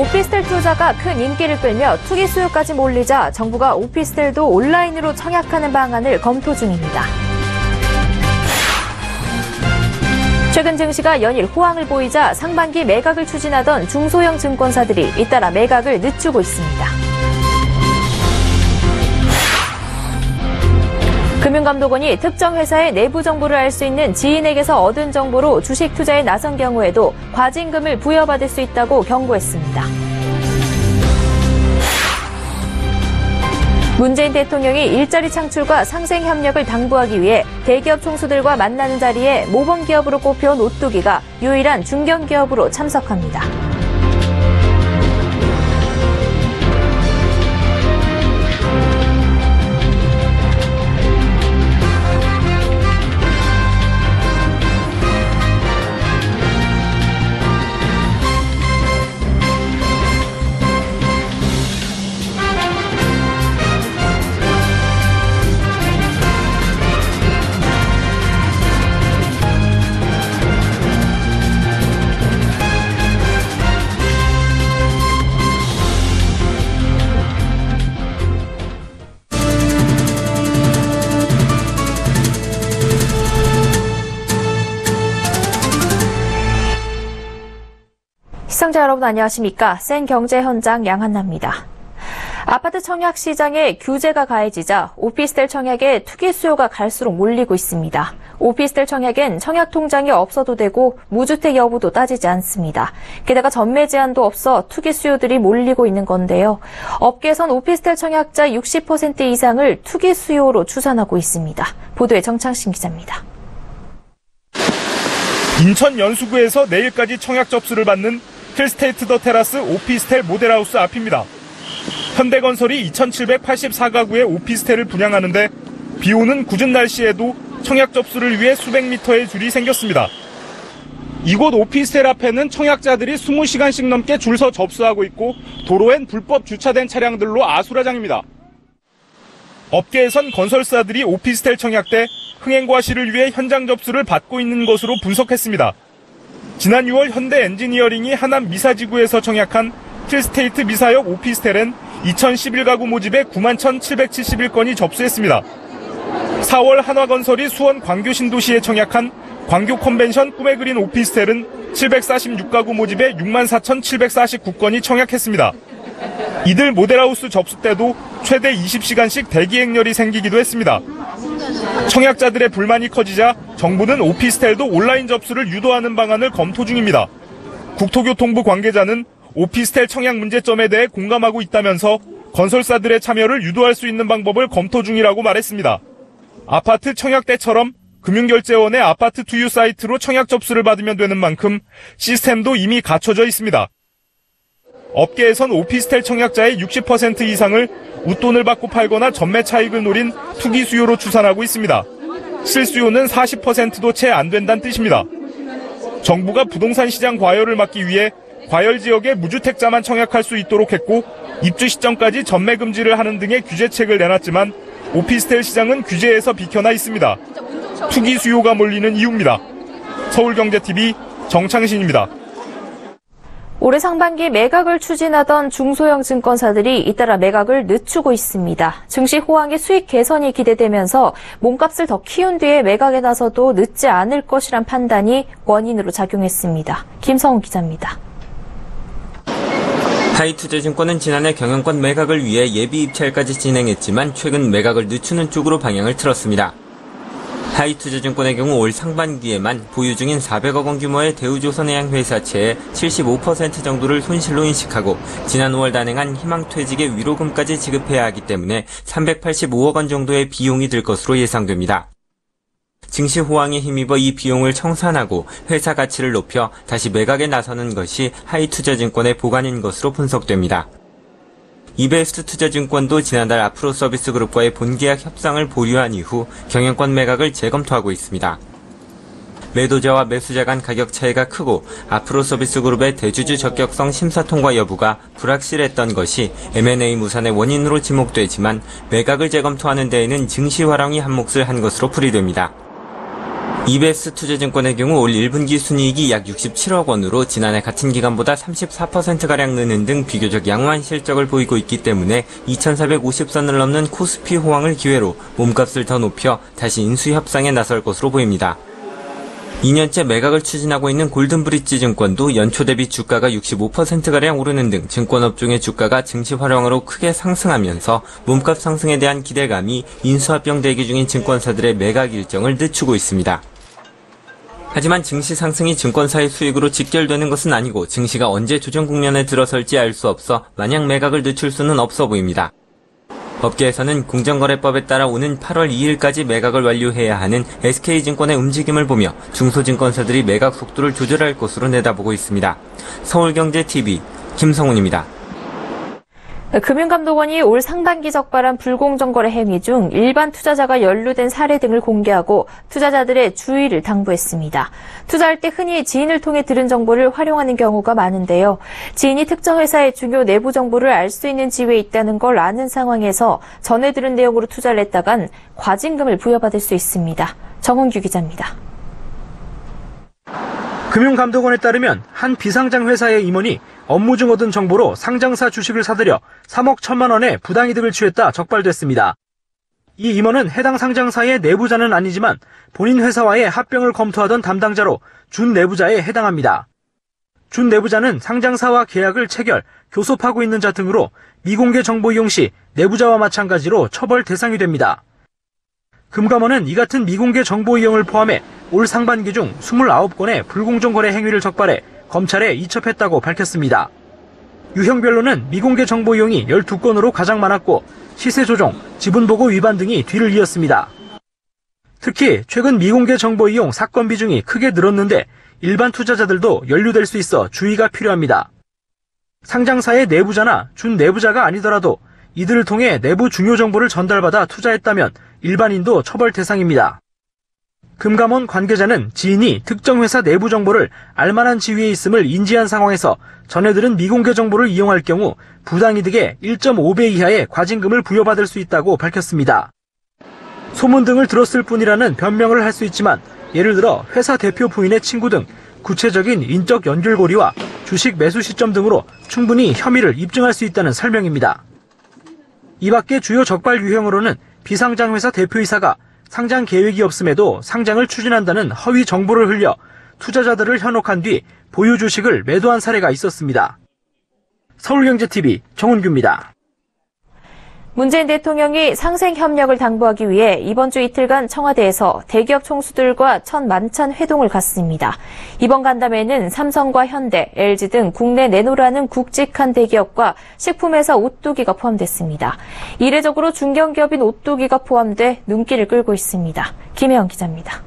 오피스텔 투자가 큰 인기를 끌며 투기 수요까지 몰리자 정부가 오피스텔도 온라인으로 청약하는 방안을 검토 중입니다. 최근 증시가 연일 호황을 보이자 상반기 매각을 추진하던 중소형 증권사들이 잇따라 매각을 늦추고 있습니다. 금융감독원이 특정 회사의 내부 정보를 알 수 있는 지인에게서 얻은 정보로 주식 투자에 나선 경우에도 과징금을 부여받을 수 있다고 경고했습니다. 문재인 대통령이 일자리 창출과 상생 협력을 당부하기 위해 대기업 총수들과 만나는 자리에 모범기업으로 꼽혀온 오뚜기가 유일한 중견기업으로 참석합니다. 시청자 여러분 안녕하십니까? 센 경제 현장 양한나입니다. 아파트 청약 시장에 규제가 가해지자 오피스텔 청약에 투기 수요가 갈수록 몰리고 있습니다. 오피스텔 청약엔 청약 통장이 없어도 되고 무주택 여부도 따지지 않습니다. 게다가 전매 제한도 없어 투기 수요들이 몰리고 있는 건데요. 업계에선 오피스텔 청약자 60% 이상을 투기 수요로 추산하고 있습니다. 보도에 정창신 기자입니다. 인천 연수구에서 내일까지 청약 접수를 받는 힐스테이트 더 테라스 오피스텔 모델하우스 앞입니다. 현대건설이 2,784가구의 오피스텔을 분양하는데 비 오는 궂은 날씨에도 청약 접수를 위해 수백 미터의 줄이 생겼습니다. 이곳 오피스텔 앞에는 청약자들이 20시간씩 넘게 줄 서 접수하고 있고 도로엔 불법 주차된 차량들로 아수라장입니다. 업계에선 건설사들이 오피스텔 청약 때 흥행 과실을 위해 현장 접수를 받고 있는 것으로 분석했습니다. 지난 6월 현대 엔지니어링이 하남 미사지구에서 청약한 힐스테이트 미사역 오피스텔엔 2011가구 모집에 91,771건이 접수했습니다. 4월 한화건설이 수원 광교 신도시에 청약한 광교 컨벤션 꿈에 그린 오피스텔은 746가구 모집에 64,749건이 청약했습니다. 이들 모델하우스 접수 때도 최대 20시간씩 대기 행렬이 생기기도 했습니다. 청약자들의 불만이 커지자 정부는 오피스텔도 온라인 접수를 유도하는 방안을 검토 중입니다. 국토교통부 관계자는 오피스텔 청약 문제점에 대해 공감하고 있다면서 건설사들의 참여를 유도할 수 있는 방법을 검토 중이라고 말했습니다. 아파트 청약 때처럼 금융결제원의 아파트 투유 사이트로 청약 접수를 받으면 되는 만큼 시스템도 이미 갖춰져 있습니다. 업계에선 오피스텔 청약자의 60% 이상을 웃돈을 받고 팔거나 전매 차익을 노린 투기 수요로 추산하고 있습니다. 실수요는 40%도 채 안 된다는 뜻입니다. 정부가 부동산 시장 과열을 막기 위해 과열 지역의 무주택자만 청약할 수 있도록 했고 입주 시점까지 전매 금지를 하는 등의 규제책을 내놨지만 오피스텔 시장은 규제에서 비켜나 있습니다. 투기 수요가 몰리는 이유입니다. 서울경제TV 정창신입니다. 올해 상반기 매각을 추진하던 중소형 증권사들이 잇따라 매각을 늦추고 있습니다. 증시 호황의 수익 개선이 기대되면서 몸값을 더 키운 뒤에 매각에 나서도 늦지 않을 것이란 판단이 원인으로 작용했습니다. 김성훈 기자입니다. 하이투자증권은 지난해 경영권 매각을 위해 예비 입찰까지 진행했지만 최근 매각을 늦추는 쪽으로 방향을 틀었습니다. 하이투자증권의 경우 올 상반기에만 보유 중인 400억 원 규모의 대우조선해양 회사채의 75% 정도를 손실로 인식하고 지난 5월 단행한 희망퇴직의 위로금까지 지급해야 하기 때문에 385억 원 정도의 비용이 들 것으로 예상됩니다. 증시 호황에 힘입어 이 비용을 청산하고 회사 가치를 높여 다시 매각에 나서는 것이 하이투자증권의 보관인 것으로 분석됩니다. 이베스트 투자증권도 지난달 아프로서비스그룹과의 본계약 협상을 보류한 이후 경영권 매각을 재검토하고 있습니다. 매도자와 매수자 간 가격 차이가 크고 아프로서비스그룹의 대주주 적격성 심사 통과 여부가 불확실했던 것이 M&A 무산의 원인으로 지목되지만 매각을 재검토하는 데에는 증시 화랑이 한 몫을 한 것으로 풀이됩니다. EBS 투자증권의 경우 올 1분기 순이익이 약 67억 원으로 지난해 같은 기간보다 34%가량 느는 등 비교적 양호한 실적을 보이고 있기 때문에 2,450선을 넘는 코스피 호황을 기회로 몸값을 더 높여 다시 인수 협상에 나설 것으로 보입니다. 2년째 매각을 추진하고 있는 골든브릿지 증권도 연초 대비 주가가 65%가량 오르는 등 증권업종의 주가가 증시 활용으로 크게 상승하면서 몸값 상승에 대한 기대감이 인수합병 대기 중인 증권사들의 매각 일정을 늦추고 있습니다. 하지만 증시 상승이 증권사의 수익으로 직결되는 것은 아니고 증시가 언제 조정 국면에 들어설지 알 수 없어 마냥 매각을 늦출 수는 없어 보입니다. 업계에서는 공정거래법에 따라 오는 8월 2일까지 매각을 완료해야 하는 SK증권의 움직임을 보며 중소증권사들이 매각 속도를 조절할 것으로 내다보고 있습니다. 서울경제TV 김성훈입니다. 금융감독원이 올 상반기 적발한 불공정거래 행위 중 일반 투자자가 연루된 사례 등을 공개하고 투자자들의 주의를 당부했습니다. 투자할 때 흔히 지인을 통해 들은 정보를 활용하는 경우가 많은데요. 지인이 특정 회사의 중요 내부 정보를 알 수 있는 지위에 있다는 걸 아는 상황에서 전해 들은 내용으로 투자를 했다간 과징금을 부여받을 수 있습니다. 정은규 기자입니다. 금융감독원에 따르면 한 비상장 회사의 임원이 업무 중 얻은 정보로 상장사 주식을 사들여 3억 1천만 원의 부당이득을 취했다 적발됐습니다. 이 임원은 해당 상장사의 내부자는 아니지만 본인 회사와의 합병을 검토하던 담당자로 준내부자에 해당합니다. 준내부자는 상장사와 계약을 체결, 교섭하고 있는 자 등으로 미공개 정보 이용 시 내부자와 마찬가지로 처벌 대상이 됩니다. 금감원은 이 같은 미공개 정보 이용을 포함해 올 상반기 중 29건의 불공정거래 행위를 적발해 검찰에 이첩했다고 밝혔습니다. 유형별로는 미공개 정보 이용이 12건으로 가장 많았고 시세 조정, 지분보고 위반 등이 뒤를 이었습니다. 특히 최근 미공개 정보 이용 사건 비중이 크게 늘었는데 일반 투자자들도 연루될 수 있어 주의가 필요합니다. 상장사의 내부자나 준내부자가 아니더라도 이들을 통해 내부 중요 정보를 전달받아 투자했다면 일반인도 처벌 대상입니다. 금감원 관계자는 지인이 특정 회사 내부 정보를 알만한 지위에 있음을 인지한 상황에서 전해들은 미공개 정보를 이용할 경우 부당이득의 1.5배 이하의 과징금을 부여받을 수 있다고 밝혔습니다. 소문 등을 들었을 뿐이라는 변명을 할 수 있지만 예를 들어 회사 대표 부인의 친구 등 구체적인 인적 연결고리와 주식 매수 시점 등으로 충분히 혐의를 입증할 수 있다는 설명입니다. 이 밖에 주요 적발 유형으로는 비상장 회사 대표이사가 상장 계획이 없음에도 상장을 추진한다는 허위 정보를 흘려 투자자들을 현혹한 뒤 보유 주식을 매도한 사례가 있었습니다. 서울경제TV 정은규입니다. 문재인 대통령이 상생협력을 당부하기 위해 이번 주 이틀간 청와대에서 대기업 총수들과 첫 만찬 회동을 갖습니다. 이번 간담회는 삼성과 현대, LG 등 국내 내놓으라는 굵직한 대기업과 식품회사 오뚜기가 포함됐습니다. 이례적으로 중견기업인 오뚜기가 포함돼 눈길을 끌고 있습니다. 김혜영 기자입니다.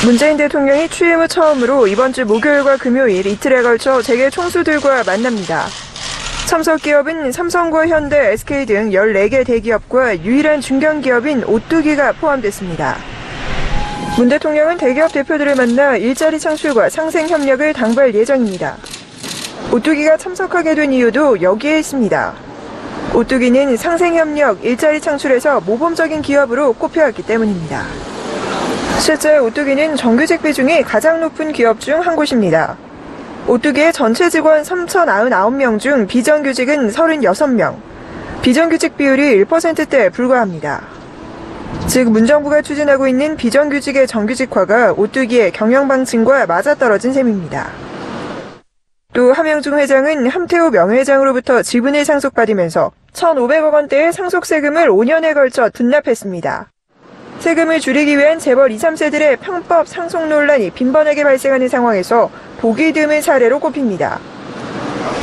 문재인 대통령이 취임 후 처음으로 이번 주 목요일과 금요일 이틀에 걸쳐 재계 총수들과 만납니다. 참석 기업은 삼성과 현대, SK 등 14개 대기업과 유일한 중견기업인 오뚜기가 포함됐습니다. 문 대통령은 대기업 대표들을 만나 일자리 창출과 상생 협력을 당부할 예정입니다. 오뚜기가 참석하게 된 이유도 여기에 있습니다. 오뚜기는 상생 협력, 일자리 창출에서 모범적인 기업으로 꼽혀왔기 때문입니다. 실제 오뚜기는 정규직 비중이 가장 높은 기업 중 한 곳입니다. 오뚜기의 전체 직원 3,099명 중 비정규직은 36명, 비정규직 비율이 1%대에 불과합니다. 즉 문정부가 추진하고 있는 비정규직의 정규직화가 오뚜기의 경영 방침과 맞아떨어진 셈입니다. 또 함영중 회장은 함태호 명예회장으로부터 지분을 상속받으면서 1,500억 원대의 상속세금을 5년에 걸쳐 등납했습니다. 세금을 줄이기 위한 재벌 2, 3세들의 편법 상속 논란이 빈번하게 발생하는 상황에서 보기 드문 사례로 꼽힙니다.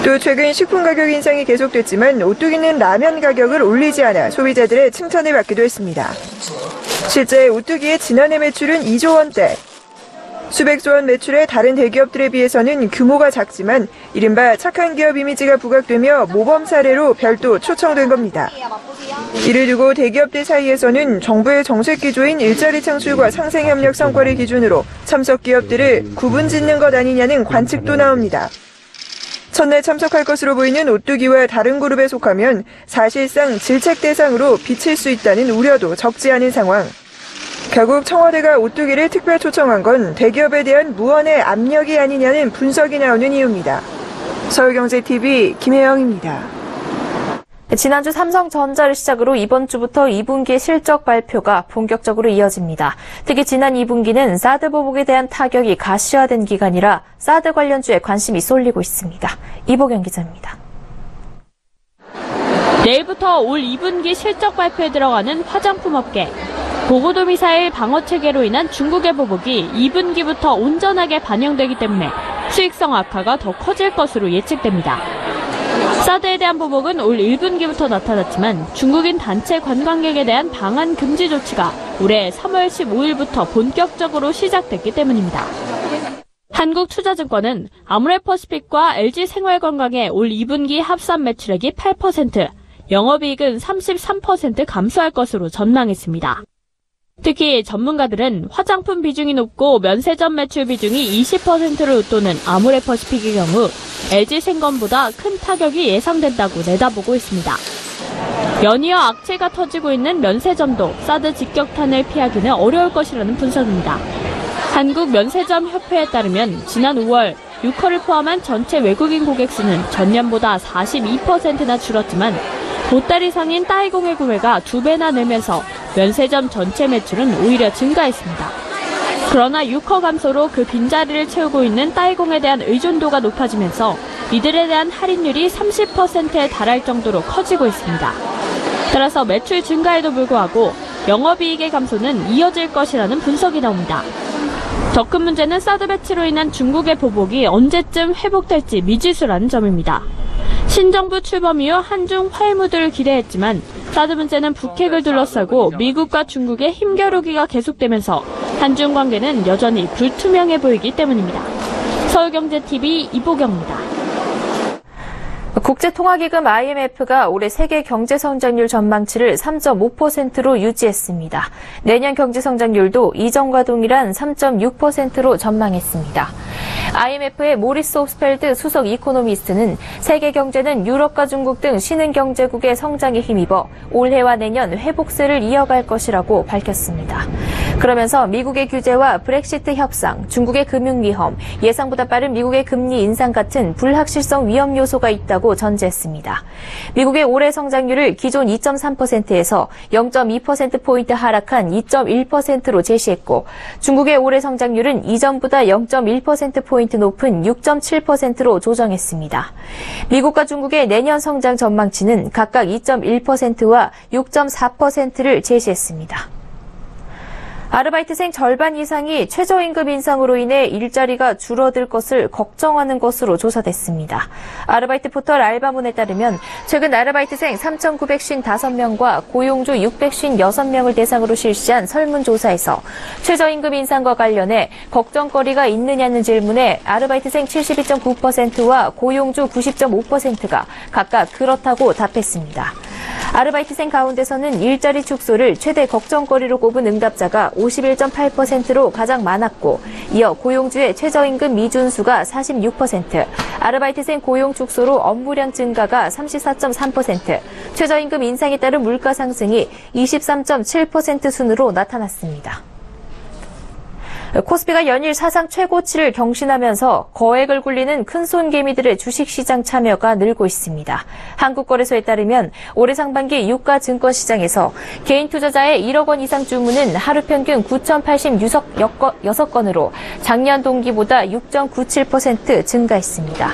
또 최근 식품 가격 인상이 계속됐지만 오뚜기는 라면 가격을 올리지 않아 소비자들의 칭찬을 받기도 했습니다. 실제 오뚜기의 지난해 매출은 2조 원대. 수백조 원 매출의 다른 대기업들에 비해서는 규모가 작지만 이른바 착한 기업 이미지가 부각되며 모범 사례로 별도 초청된 겁니다. 이를 두고 대기업들 사이에서는 정부의 정책 기조인 일자리 창출과 상생협력 성과를 기준으로 참석 기업들을 구분짓는 것 아니냐는 관측도 나옵니다. 첫날 참석할 것으로 보이는 오뚜기와 다른 그룹에 속하면 사실상 질책 대상으로 비칠 수 있다는 우려도 적지 않은 상황. 결국 청와대가 오뚜기를 특별 초청한 건 대기업에 대한 무언의 압력이 아니냐는 분석이 나오는 이유입니다. 서울경제TV 김혜영입니다. 지난주 삼성전자를 시작으로 이번 주부터 2분기 실적 발표가 본격적으로 이어집니다. 특히 지난 2분기는 사드 보복에 대한 타격이 가시화된 기간이라 사드 관련주에 관심이 쏠리고 있습니다. 이보경 기자입니다. 내일부터 올 2분기 실적 발표에 들어가는 화장품 업계. 고고도 미사일 방어 체계로 인한 중국의 보복이 2분기부터 온전하게 반영되기 때문에 수익성 악화가 더 커질 것으로 예측됩니다. 사드에 대한 보복은 올 1분기부터 나타났지만 중국인 단체 관광객에 대한 방한 금지 조치가 올해 3월 15일부터 본격적으로 시작됐기 때문입니다. 한국투자증권은 아모레퍼시픽과 LG생활건강의 올 2분기 합산 매출액이 8%, 영업이익은 33% 감소할 것으로 전망했습니다. 특히 전문가들은 화장품 비중이 높고 면세점 매출 비중이 20%를 웃도는 아모레퍼시픽의 경우 LG생건보다 큰 타격이 예상된다고 내다보고 있습니다. 연이어 악재가 터지고 있는 면세점도 사드 직격탄을 피하기는 어려울 것이라는 분석입니다. 한국면세점협회에 따르면 지난 5월 유커를 포함한 전체 외국인 고객 수는 전년보다 42%나 줄었지만 보따리 상인 따이공의 구매가 2배나 늘면서 면세점 전체 매출은 오히려 증가했습니다. 그러나 유커 감소로 그 빈자리를 채우고 있는 따이공에 대한 의존도가 높아지면서 이들에 대한 할인율이 30%에 달할 정도로 커지고 있습니다. 따라서 매출 증가에도 불구하고 영업이익의 감소는 이어질 것이라는 분석이 나옵니다. 더 큰 문제는 사드 배치로 인한 중국의 보복이 언제쯤 회복될지 미지수라는 점입니다. 신정부 출범 이후 한중 화해무드를 기대했지만 사드 문제는 북핵을 둘러싸고 미국과 중국의 힘겨루기가 계속되면서 한중 관계는 여전히 불투명해 보이기 때문입니다. 서울경제TV 이보경입니다. 국제통화기금 IMF가 올해 세계 경제성장률 전망치를 3.5%로 유지했습니다. 내년 경제성장률도 이전과 동일한 3.6%로 전망했습니다. IMF의 모리스 옵스펠드 수석 이코노미스트는 세계 경제는 유럽과 중국 등 신흥경제국의 성장에 힘입어 올해와 내년 회복세를 이어갈 것이라고 밝혔습니다. 그러면서 미국의 규제와 브렉시트 협상, 중국의 금융위험, 예상보다 빠른 미국의 금리 인상 같은 불확실성 위험 요소가 있다고 전제했습니다. 미국의 올해 성장률을 기존 2.3%에서 0.2%포인트 하락한 2.1%로 제시했고 중국의 올해 성장률은 이전보다 0.1%포인트 높은 6.7%로 조정했습니다. 미국과 중국의 내년 성장 전망치는 각각 2.1%와 6.4%를 제시했습니다. 아르바이트생 절반 이상이 최저임금 인상으로 인해 일자리가 줄어들 것을 걱정하는 것으로 조사됐습니다. 아르바이트 포털 알바몬에 따르면 최근 아르바이트생 3,955명과 고용주 656명을 대상으로 실시한 설문조사에서 최저임금 인상과 관련해 걱정거리가 있느냐는 질문에 아르바이트생 72.9%와 고용주 90.5%가 각각 그렇다고 답했습니다. 아르바이트생 가운데서는 일자리 축소를 최대 걱정거리로 꼽은 응답자가 51.8%로 가장 많았고 이어 고용주의 최저임금 미준수가 46%, 아르바이트생 고용 축소로 업무량 증가가 34.3%, 최저임금 인상에 따른 물가 상승이 23.7% 순으로 나타났습니다. 코스피가 연일 사상 최고치를 경신하면서 거액을 굴리는 큰손개미들의 주식시장 참여가 늘고 있습니다. 한국거래소에 따르면 올해 상반기 유가 증권시장에서 개인 투자자의 1억 원 이상 주문은 하루 평균 9,086건으로 작년 동기보다 6.97% 증가했습니다.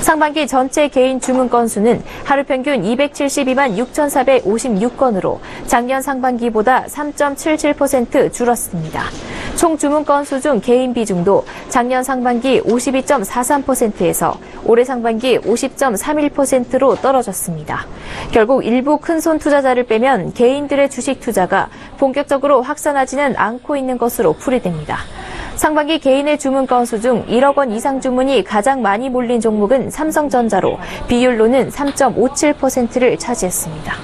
상반기 전체 개인 주문 건수는 하루 평균 272만 6,456건으로 작년 상반기보다 3.77% 줄었습니다. 총 주문 건수 중 개인 비중도 작년 상반기 52.43%에서 올해 상반기 50.31%로 떨어졌습니다. 결국 일부 큰손 투자자를 빼면 개인들의 주식 투자가 본격적으로 확산하지는 않고 있는 것으로 풀이됩니다. 상반기 개인의 주문 건수 중 1억 원 이상 주문이 가장 많이 몰린 종목은 삼성전자로 비율로는 3.57%를 차지했습니다.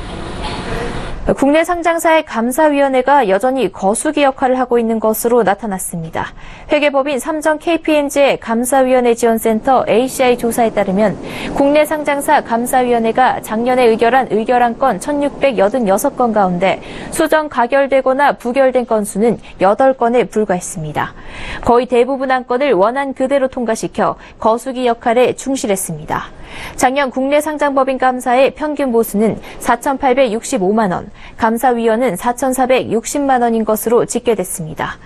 국내 상장사의 감사위원회가 여전히 거수기 역할을 하고 있는 것으로 나타났습니다. 회계법인 삼성 KPMG의 감사위원회 지원센터 ACI 조사에 따르면 국내 상장사 감사위원회가 작년에 의결한 의결안건 1,686건 가운데 수정 가결되거나 부결된 건수는 8건에 불과했습니다. 거의 대부분 안건을 원안 그대로 통과시켜 거수기 역할에 충실했습니다. 작년 국내 상장법인 감사의 평균 보수는 4,865만 원, 감사위원은 4,460만 원인 것으로 집계됐습니다.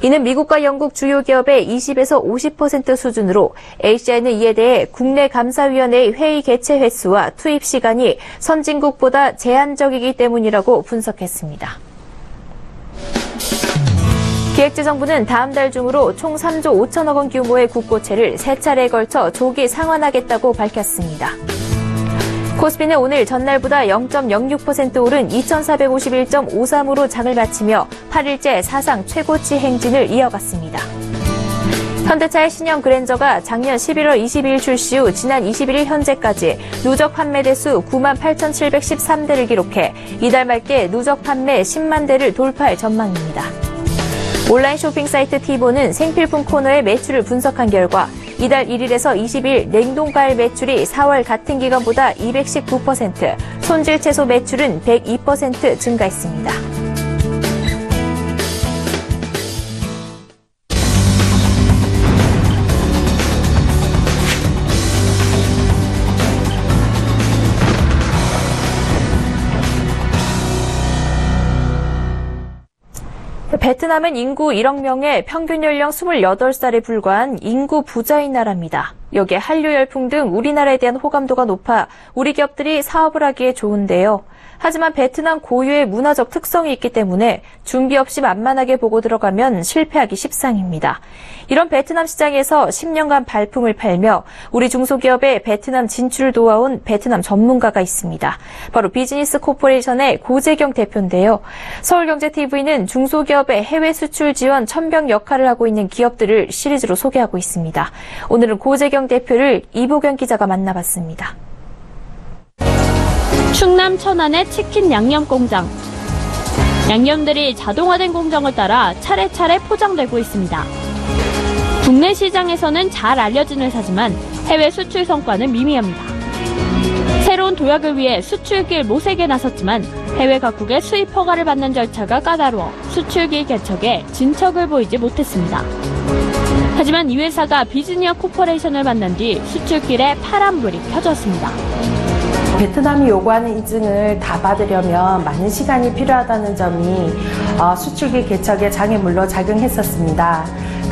이는 미국과 영국 주요 기업의 20에서 50% 수준으로 ACI는 이에 대해 국내 감사위원회의 회의 개최 횟수와 투입 시간이 선진국보다 제한적이기 때문이라고 분석했습니다. 기획재정부는 다음 달 중으로 총 3조 5천억 원 규모의 국고채를 3차례에 걸쳐 조기 상환하겠다고 밝혔습니다. 코스피는 오늘 전날보다 0.06% 오른 2,451.53으로 장을 마치며 8일째 사상 최고치 행진을 이어갔습니다. 현대차의 신형 그랜저가 작년 11월 22일 출시 후 지난 21일 현재까지 누적 판매 대수 98,713대를 기록해 이달 말께 누적 판매 10만 대를 돌파할 전망입니다. 온라인 쇼핑 사이트 티보는 생필품 코너의 매출을 분석한 결과 이달 1일에서 20일 냉동과일 매출이 4월 같은 기간보다 219%, 손질 채소 매출은 102% 증가했습니다. 베트남은 인구 1억 명에 평균 연령 28살에 불과한 인구 부자인 나라입니다. 여기에 한류 열풍 등 우리나라에 대한 호감도가 높아 우리 기업들이 사업을 하기에 좋은데요. 하지만 베트남 고유의 문화적 특성이 있기 때문에 준비 없이 만만하게 보고 들어가면 실패하기 십상입니다. 이런 베트남 시장에서 10년간 발품을 팔며 우리 중소기업의 베트남 진출을 도와온 베트남 전문가가 있습니다. 바로 비즈니스 코퍼레이션의 고재경 대표인데요. 서울경제TV는 중소기업의 해외 수출 지원 천병 역할을 하고 있는 기업들을 시리즈로 소개하고 있습니다. 오늘은 고재경 대표를 이보경 기자가 만나봤습니다. 충남 천안의 치킨 양념 공장. 양념들이 자동화된 공정을 따라 차례차례 포장되고 있습니다. 국내 시장에서는 잘 알려진 회사지만 해외 수출 성과는 미미합니다. 새로운 도약을 위해 수출길 모색에 나섰지만 해외 각국의 수입 허가를 받는 절차가 까다로워 수출길 개척에 진척을 보이지 못했습니다. 하지만 이 회사가 비즈니어 코퍼레이션을 만난 뒤 수출길에 파란불이 켜졌습니다. 베트남이 요구하는 인증을 다 받으려면 많은 시간이 필요하다는 점이 수출길 개척의 장애물로 작용했었습니다.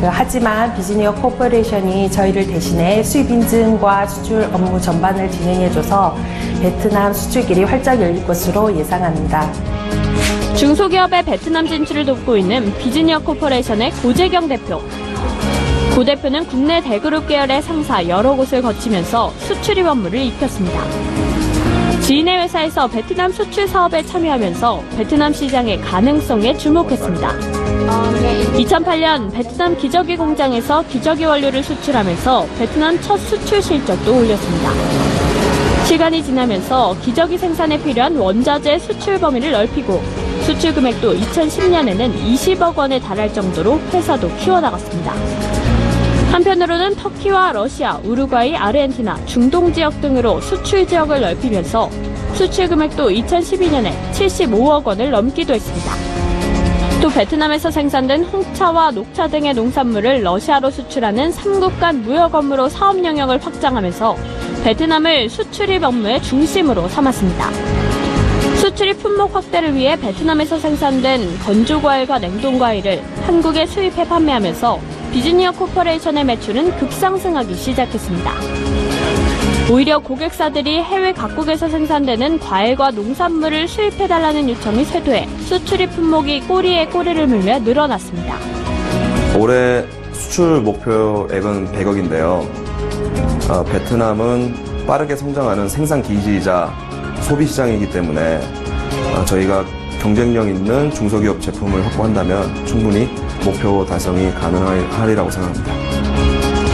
하지만 비즈니어 코퍼레이션이 저희를 대신해 수입 인증과 수출 업무 전반을 진행해줘서 베트남 수출길이 활짝 열릴 것으로 예상합니다. 중소기업의 베트남 진출을 돕고 있는 비즈니어 코퍼레이션의 고재경 대표. 고 대표는 국내 대그룹 계열의 상사 여러 곳을 거치면서 수출입 업무를 익혔습니다. 지인의 회사에서 베트남 수출 사업에 참여하면서 베트남 시장의 가능성에 주목했습니다. 2008년 베트남 기저귀 공장에서 기저귀 원료를 수출하면서 베트남 첫 수출 실적도 올렸습니다. 시간이 지나면서 기저귀 생산에 필요한 원자재 수출 범위를 넓히고 수출 금액도 2010년에는 20억 원에 달할 정도로 회사도 키워나갔습니다. 한편으로는 터키와 러시아, 우루과이, 아르헨티나, 중동 지역 등으로 수출 지역을 넓히면서 수출 금액도 2012년에 75억 원을 넘기도 했습니다. 또 베트남에서 생산된 홍차와 녹차 등의 농산물을 러시아로 수출하는 3국 간 무역 업무로 사업 영역을 확장하면서 베트남을 수출입 업무의 중심으로 삼았습니다. 수출입 품목 확대를 위해 베트남에서 생산된 건조과일과 냉동과일을 한국에 수입해 판매하면서 비즈니어 코퍼레이션의 매출은 급상승하기 시작했습니다. 오히려 고객사들이 해외 각국에서 생산되는 과일과 농산물을 수입해달라는 요청이 쇄도해 수출입 품목이 꼬리에 꼬리를 물며 늘어났습니다. 올해 수출 목표액은 100억인데요. 베트남은 빠르게 성장하는 생산 기지이자 소비 시장이기 때문에 저희가 경쟁력 있는 중소기업 제품을 확보한다면 충분히 목표 달성이 가능하리라고 생각합니다.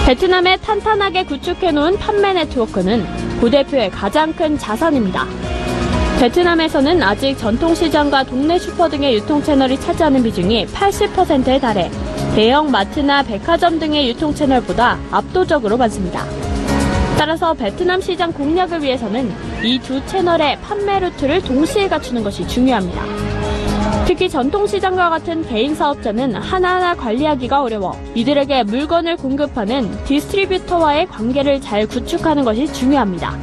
베트남에 탄탄하게 구축해놓은 판매 네트워크는 고 대표의 가장 큰 자산입니다. 베트남에서는 아직 전통시장과 동네 슈퍼 등의 유통 채널이 차지하는 비중이 80%에 달해 대형 마트나 백화점 등의 유통 채널보다 압도적으로 많습니다. 따라서 베트남 시장 공략을 위해서는 이 두 채널의 판매 루트를 동시에 갖추는 것이 중요합니다. 특히 전통시장과 같은 개인 사업자는 하나하나 관리하기가 어려워 이들에게 물건을 공급하는 디스트리뷰터와의 관계를 잘 구축하는 것이 중요합니다.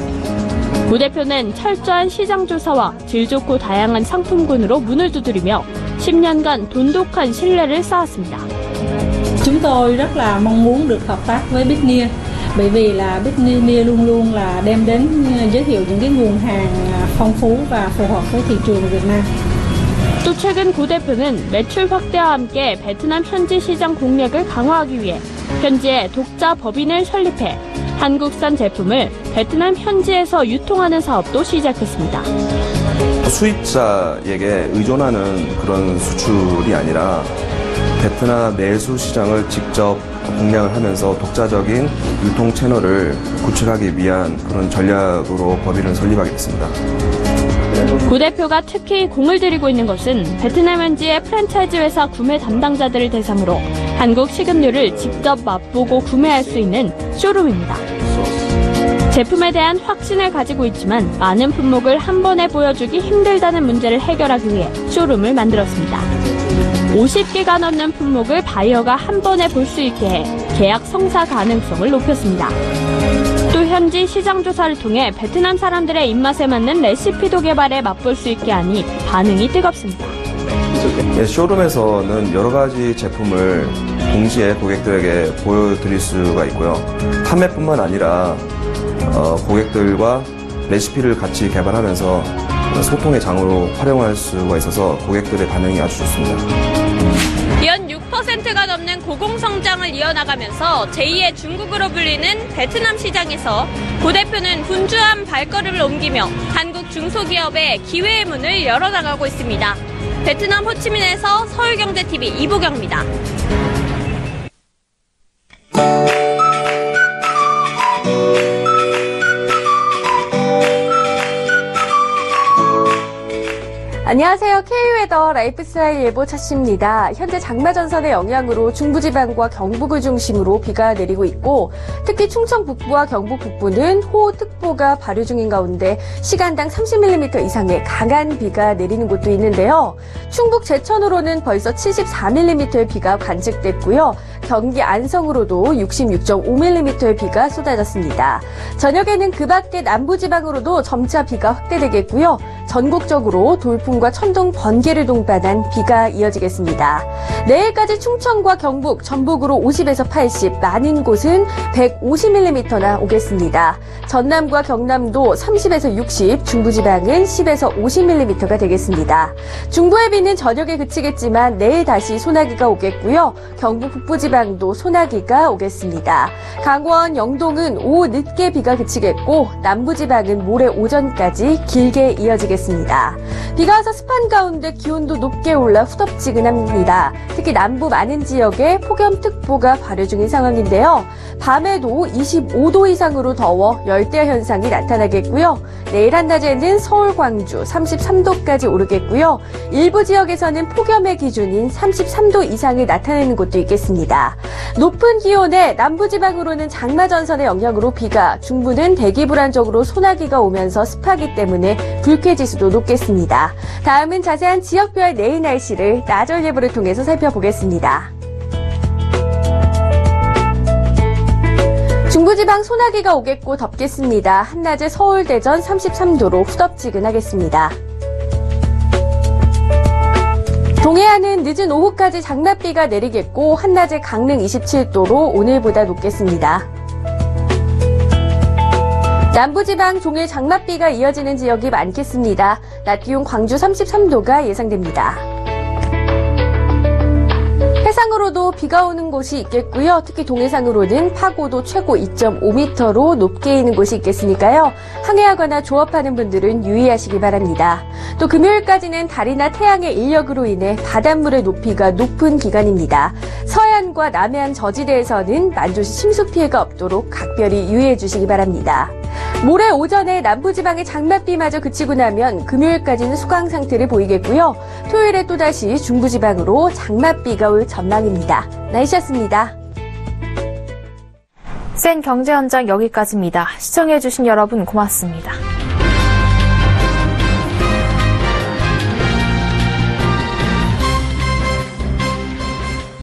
고 대표는 철저한 시장 조사와 질 좋고 다양한 상품군으로 문을 두드리며 10년간 돈독한 신뢰를 쌓았습니다. Chúng tôi rất là mong muốn được hợp tác với Big-Nia bởi vì là Big-Nia luôn luôn là đem đến giới thiệu những cái nguồn hàng phong phú và phù hợp với thị trường Việt Nam. 또 최근 고 대표는 매출 확대와 함께 베트남 현지 시장 공략을 강화하기 위해 현지에 독자 법인을 설립해 한국산 제품을 베트남 현지에서 유통하는 사업도 시작했습니다. 수입자에게 의존하는 그런 수출이 아니라 베트남 내수 시장을 직접 공략을 하면서 독자적인 유통 채널을 구축하기 위한 그런 전략으로 법인을 설립하게 됐습니다. 고 대표가 특히 공을 들이고 있는 것은 베트남 현지의 프랜차이즈 회사 구매 담당자들을 대상으로 한국 식음료를 직접 맛보고 구매할 수 있는 쇼룸입니다. 제품에 대한 확신을 가지고 있지만 많은 품목을 한 번에 보여주기 힘들다는 문제를 해결하기 위해 쇼룸을 만들었습니다. 50개가 넘는 품목을 바이어가 한 번에 볼 수 있게 해 계약 성사 가능성을 높였습니다. 또 현지 시장 조사를 통해 베트남 사람들의 입맛에 맞는 레시피도 개발해 맛볼 수 있게 하니 반응이 뜨겁습니다. 쇼룸에서는 여러 가지 제품을 동시에 고객들에게 보여드릴 수가 있고요. 판매뿐만 아니라 고객들과 레시피를 같이 개발하면서 소통의 장으로 활용할 수가 있어서 고객들의 반응이 아주 좋습니다. 연 6%가 넘는 고공성장을 이어나가면서 제2의 중국으로 불리는 베트남 시장에서 고 대표는 분주한 발걸음을 옮기며 한국 중소기업의 기회의 문을 열어나가고 있습니다. 베트남 호치민에서 서울경제TV 이보경입니다. 안녕하세요. K웨더 라이프스타일 예보 차씨입니다. 현재 장마전선의 영향으로 중부지방과 경북을 중심으로 비가 내리고 있고 특히 충청 북부와 경북 북부는 호우특보가 발효 중인 가운데 시간당 30mm 이상의 강한 비가 내리는 곳도 있는데요. 충북 제천으로는 벌써 74mm의 비가 관측됐고요. 경기 안성으로도 66.5mm의 비가 쏟아졌습니다. 저녁에는 그 밖에 남부지방으로도 점차 비가 확대되겠고요. 전국적으로 돌풍과 천둥, 번개를 동반한 비가 이어지겠습니다. 내일까지 충청과 경북, 전북으로 50에서 80, 많은 곳은 150mm나 오겠습니다. 전남과 경남도 30에서 60, 중부지방은 10에서 50mm가 되겠습니다. 중부의 비는 저녁에 그치겠지만 내일 다시 소나기가 오겠고요. 경북 북부지방도 소나기가 오겠습니다. 강원, 영동은 오후 늦게 비가 그치겠고 남부지방은 모레 오전까지 길게 이어지겠습니다. 비가 와서 습한 가운데 기온도 높게 올라 후덥지근합니다. 특히 남부 많은 지역에 폭염특보가 발효 중인 상황인데요. 밤에도 25도 이상으로 더워 열대 현상이 나타나겠고요. 내일 한낮에는 서울, 광주 33도까지 오르겠고요. 일부 지역에서는 폭염의 기준인 33도 이상이 나타내는 곳도 있겠습니다. 높은 기온에 남부지방으로는 장마전선의 영향으로 비가, 중부는 대기 불안정으로 소나기가 오면서 습하기 때문에 불쾌지수도 높겠습니다. 다음은 자세한 지역별 내일 날씨를 나절 예보를 통해서 살펴보겠습니다. 중부지방 소나기가 오겠고 덥겠습니다. 한낮에 서울, 대전 33도로 후덥지근하겠습니다. 동해안은 늦은 오후까지 장맛비가 내리겠고 한낮에 강릉 27도로 오늘보다 높겠습니다. 남부지방 종일 장맛비가 이어지는 지역이 많겠습니다. 낮 기온 광주 33도가 예상됩니다. 해상으로도 비가 오는 곳이 있겠고요. 특히 동해상으로는 파고도 최고 2.5m로 높게 있는 곳이 있겠으니까요. 항해하거나 조업하는 분들은 유의하시기 바랍니다. 또 금요일까지는 달이나 태양의 인력으로 인해 바닷물의 높이가 높은 기간입니다. 서해안과 남해안 저지대에서는 만조시 침수 피해가 없도록 각별히 유의해 주시기 바랍니다. 모레 오전에 남부지방의 장맛비마저 그치고 나면 금요일까지는 수강 상태를 보이겠고요. 토요일에 또다시 중부지방으로 장맛비가 올 전망입니다. 날씨였습니다. 센 경제 현장 여기까지입니다. 시청해주신 여러분 고맙습니다.